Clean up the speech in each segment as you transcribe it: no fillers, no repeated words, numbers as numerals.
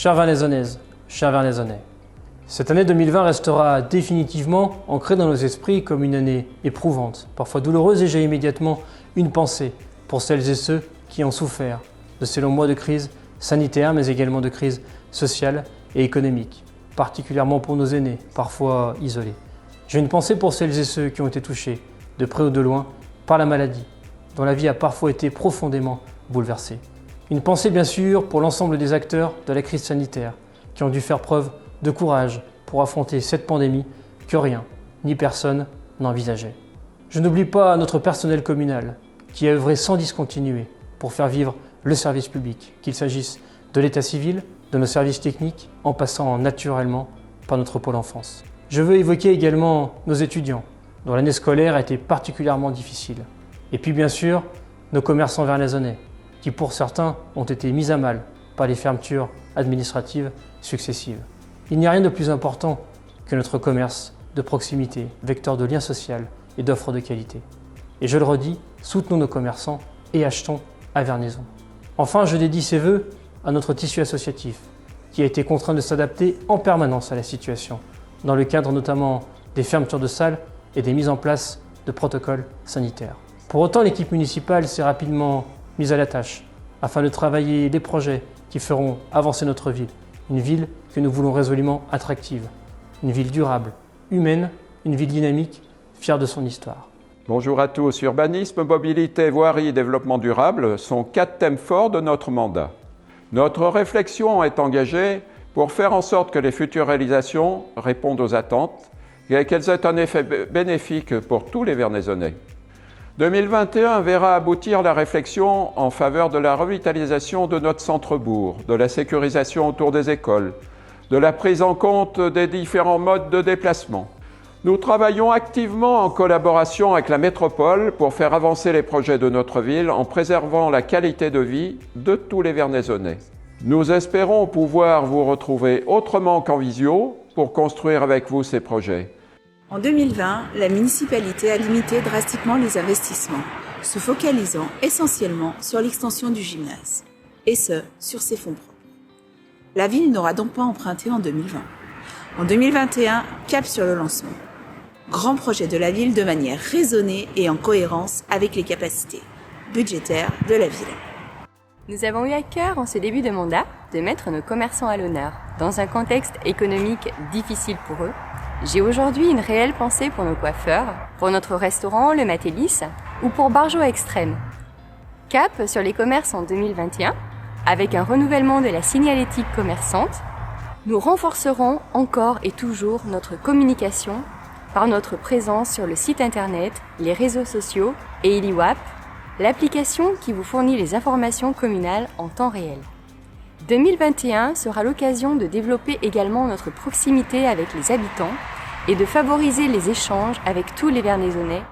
Chères Vernaisonnaises, chers Vernaisonnais, cette année 2020 restera définitivement ancrée dans nos esprits comme une année éprouvante, parfois douloureuse, et j'ai immédiatement une pensée pour celles et ceux qui ont souffert de ces longs mois de crise sanitaire, mais également de crise sociale et économique, particulièrement pour nos aînés, parfois isolés. J'ai une pensée pour celles et ceux qui ont été touchés, de près ou de loin, par la maladie, dont la vie a parfois été profondément bouleversée. Une pensée bien sûr pour l'ensemble des acteurs de la crise sanitaire, qui ont dû faire preuve de courage pour affronter cette pandémie que rien, ni personne, n'envisageait. Je n'oublie pas notre personnel communal, qui a œuvré sans discontinuer pour faire vivre le service public, qu'il s'agisse de l'état civil, de nos services techniques, en passant naturellement par notre pôle enfance. Je veux évoquer également nos étudiants, dont l'année scolaire a été particulièrement difficile. Et puis bien sûr, nos commerçants vernaisonnais, qui pour certains ont été mis à mal par les fermetures administratives successives. Il n'y a rien de plus important que notre commerce de proximité, vecteur de lien social et d'offres de qualité. Et je le redis, soutenons nos commerçants et achetons à Vernaison. Enfin, je dédie ces vœux à notre tissu associatif, qui a été contraint de s'adapter en permanence à la situation, dans le cadre notamment des fermetures de salles et des mises en place de protocoles sanitaires. Pour autant, l'équipe municipale s'est rapidement mise à la tâche, afin de travailler des projets qui feront avancer notre ville, une ville que nous voulons résolument attractive, une ville durable, humaine, une ville dynamique, fière de son histoire. Bonjour à tous. Urbanisme, mobilité, voirie et développement durable sont 4 thèmes forts de notre mandat. Notre réflexion est engagée pour faire en sorte que les futures réalisations répondent aux attentes et qu'elles aient un effet bénéfique pour tous les Vernaisonnais. 2021 verra aboutir la réflexion en faveur de la revitalisation de notre centre-bourg, de la sécurisation autour des écoles, de la prise en compte des différents modes de déplacement. Nous travaillons activement en collaboration avec la métropole pour faire avancer les projets de notre ville en préservant la qualité de vie de tous les Vernaisonnais. Nous espérons pouvoir vous retrouver autrement qu'en visio pour construire avec vous ces projets. En 2020, la municipalité a limité drastiquement les investissements, se focalisant essentiellement sur l'extension du gymnase, et ce, sur ses fonds propres. La ville n'aura donc pas emprunté en 2020. En 2021, cap sur le lancement. Grand projet de la ville de manière raisonnée et en cohérence avec les capacités budgétaires de la ville. Nous avons eu à cœur, en ce début de mandat, de mettre nos commerçants à l'honneur. Dans un contexte économique difficile pour eux, j'ai aujourd'hui une réelle pensée pour nos coiffeurs, pour notre restaurant, le Matélis, ou pour Barjo Extrême. Cap sur les commerces en 2021, avec un renouvellement de la signalétique commerçante, nous renforcerons encore et toujours notre communication par notre présence sur le site internet, les réseaux sociaux et Iliwap, l'application qui vous fournit les informations communales en temps réel. 2021 sera l'occasion de développer également notre proximité avec les habitants et de favoriser les échanges avec tous les Vernaisonnais.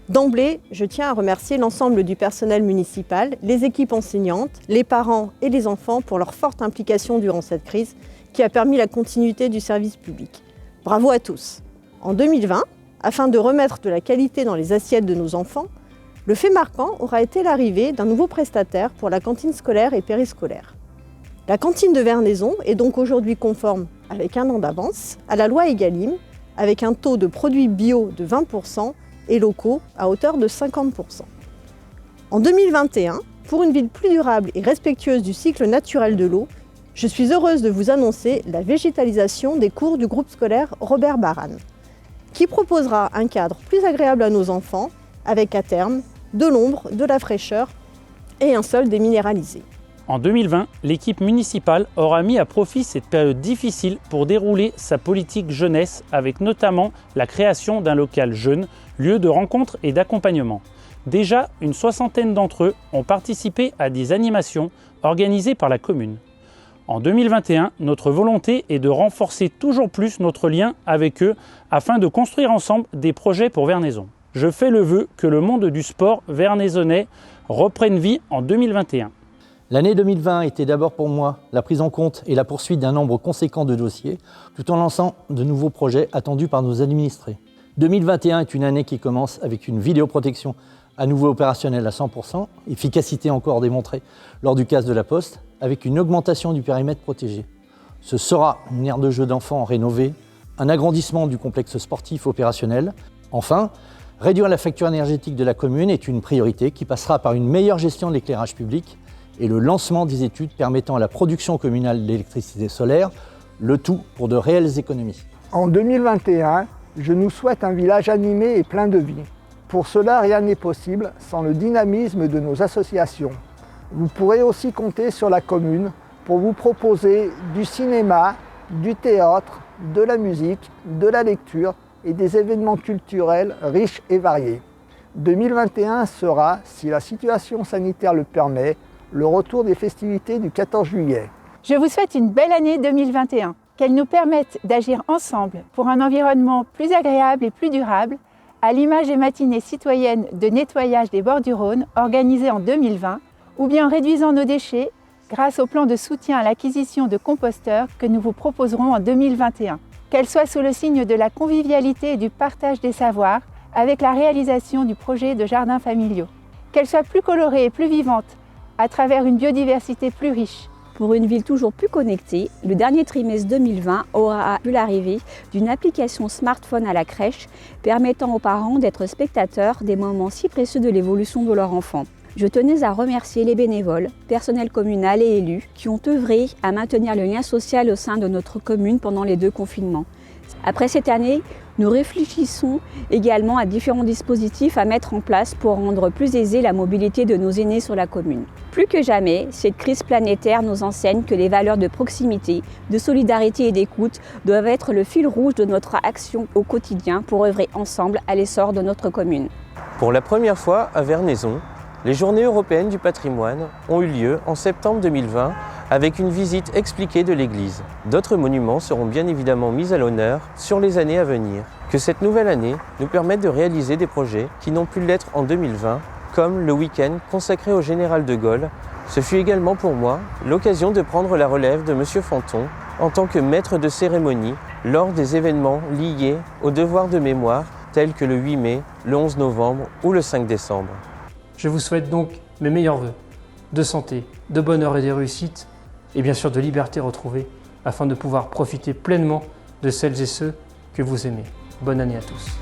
D'emblée, je tiens à remercier l'ensemble du personnel municipal, les équipes enseignantes, les parents et les enfants pour leur forte implication durant cette crise qui a permis la continuité du service public. Bravo à tous. En 2020, afin de remettre de la qualité dans les assiettes de nos enfants, le fait marquant aura été l'arrivée d'un nouveau prestataire pour la cantine scolaire et périscolaire. La cantine de Vernaison est donc aujourd'hui conforme, avec un an d'avance, à la loi Egalim, avec un taux de produits bio de 20% et locaux à hauteur de 50%. En 2021, pour une ville plus durable et respectueuse du cycle naturel de l'eau, je suis heureuse de vous annoncer la végétalisation des cours du groupe scolaire Robert Baran, qui proposera un cadre plus agréable à nos enfants, avec à terme de l'ombre, de la fraîcheur et un sol déminéralisé. En 2020, l'équipe municipale aura mis à profit cette période difficile pour dérouler sa politique jeunesse avec notamment la création d'un local jeune, lieu de rencontre et d'accompagnement. Déjà, une 60aine d'entre eux ont participé à des animations organisées par la commune. En 2021, notre volonté est de renforcer toujours plus notre lien avec eux afin de construire ensemble des projets pour Vernaison. Je fais le vœu que le monde du sport vernaisonnais reprenne vie en 2021. L'année 2020 était d'abord pour moi la prise en compte et la poursuite d'un nombre conséquent de dossiers, tout en lançant de nouveaux projets attendus par nos administrés. 2021 est une année qui commence avec une vidéoprotection à nouveau opérationnelle à 100%, efficacité encore démontrée lors du casse de la Poste, avec une augmentation du périmètre protégé. Ce sera une aire de jeu d'enfants rénovée, un agrandissement du complexe sportif opérationnel. Enfin, réduire la facture énergétique de la commune est une priorité qui passera par une meilleure gestion de l'éclairage public et le lancement des études permettant à la production communale d'électricité solaire, le tout pour de réelles économies. En 2021, je nous souhaite un village animé et plein de vie. Pour cela, rien n'est possible sans le dynamisme de nos associations. Vous pourrez aussi compter sur la commune pour vous proposer du cinéma, du théâtre, de la musique, de la lecture et des événements culturels riches et variés. 2021 sera, si la situation sanitaire le permet, le retour des festivités du 14 juillet. Je vous souhaite une belle année 2021, qu'elle nous permette d'agir ensemble pour un environnement plus agréable et plus durable, à l'image des matinées citoyennes de nettoyage des bords du Rhône organisées en 2020, ou bien en réduisant nos déchets grâce au plan de soutien à l'acquisition de composteurs que nous vous proposerons en 2021. Qu'elle soit sous le signe de la convivialité et du partage des savoirs avec la réalisation du projet de jardins familiaux. Qu'elle soit plus colorée et plus vivante à travers une biodiversité plus riche. Pour une ville toujours plus connectée, le dernier trimestre 2020 aura vu l'arrivée d'une application smartphone à la crèche permettant aux parents d'être spectateurs des moments si précieux de l'évolution de leur enfant. Je tenais à remercier les bénévoles, personnel communal et élus qui ont œuvré à maintenir le lien social au sein de notre commune pendant les 2 confinements. Après cette année, nous réfléchissons également à différents dispositifs à mettre en place pour rendre plus aisée la mobilité de nos aînés sur la commune. Plus que jamais, cette crise planétaire nous enseigne que les valeurs de proximité, de solidarité et d'écoute doivent être le fil rouge de notre action au quotidien pour œuvrer ensemble à l'essor de notre commune. Pour la première fois à Vernaison, les Journées européennes du patrimoine ont eu lieu en septembre 2020 avec une visite expliquée de l'église. D'autres monuments seront bien évidemment mis à l'honneur sur les années à venir. Que cette nouvelle année nous permette de réaliser des projets qui n'ont pu l'être en 2020, comme le week-end consacré au général de Gaulle. Ce fut également pour moi l'occasion de prendre la relève de M. Fanton en tant que maître de cérémonie lors des événements liés au devoir de mémoire tels que le 8 mai, le 11 novembre ou le 5 décembre. Je vous souhaite donc mes meilleurs vœux, de santé, de bonheur et de réussite, et bien sûr de liberté retrouvée, afin de pouvoir profiter pleinement de celles et ceux que vous aimez. Bonne année à tous.